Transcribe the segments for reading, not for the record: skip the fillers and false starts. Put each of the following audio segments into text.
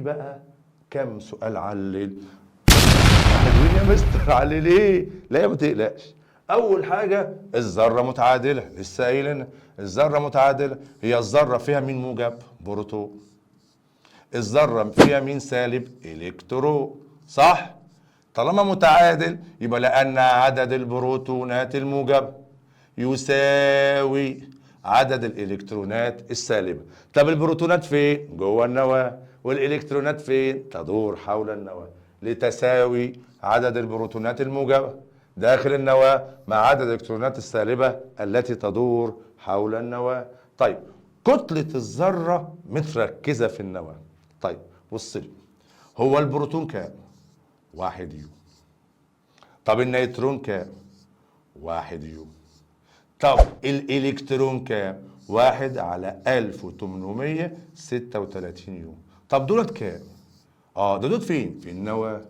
بقى كم سؤال علل. حلوين يا مستر، علل ايه؟ لا ما تقلقش. اول حاجه الذره متعادله، لسه قايلين الذره متعادله. هي الذره فيها مين موجب؟ بروتون. الذره فيها مين سالب؟ الكترون، صح؟ طالما متعادل يبقى لان عدد البروتونات الموجبه يساوي عدد الالكترونات السالبه. طب البروتونات فين؟ جوه النواه. والالكترونات فين؟ تدور حول النواه لتساوي عدد البروتونات الموجبه داخل النواه مع عدد الالكترونات السالبه التي تدور حول النواه. طيب كتله الذره متركزه في النواه. طيب بص لي، هو البروتون كام؟ 1 يو. طب النيوترون كام؟ 1 يو. طب الالكترون كام؟ 1 على 1836 يوم. طب دولت كام؟ دولت فين؟ في النواة.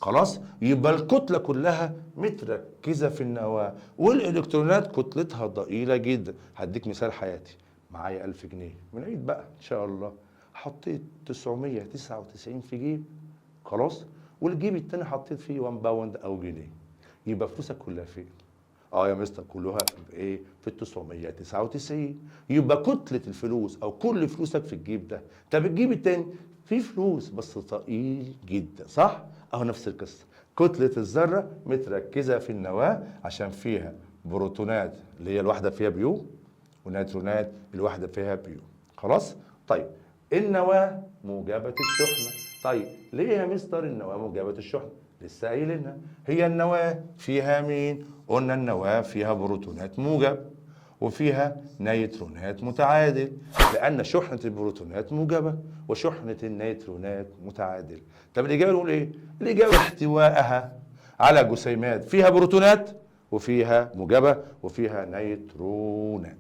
خلاص، يبقى الكتلة كلها متركزة في النواة، والالكترونات كتلتها ضئيلة جدا. هديك مثال حياتي، معايا 1000 جنيه من عيد بقى ان شاء الله، حطيت 999 في جيب، خلاص، والجيب التاني حطيت فيه 1 باوند او جنيه، يبقى فلوسك كلها فين؟ يا مستر كلها في ايه؟ في ال 999. يبقى كتلة الفلوس او كل فلوسك في الجيب ده. طب الجيب التاني فيه فلوس بس ضئيل جدا، صح؟ نفس القصة، كتلة الذرة متركزة في النواة عشان فيها بروتونات اللي هي الواحدة فيها بيو، ونيوترونات الواحدة فيها بيو. خلاص؟ طيب النواة موجبة الشحنة. طيب ليه يا مستر النواة موجبة الشحنة؟ لسه قايلينها، هي النواة فيها مين؟ قلنا النواة فيها بروتونات موجب وفيها نيوترونات متعادل، لأن شحنة البروتونات موجبة وشحنة النيوترونات متعادل. طب الإجابة نقول إيه؟ الإجابة احتوائها على جسيمات فيها بروتونات وفيها موجبة وفيها نيوترونات.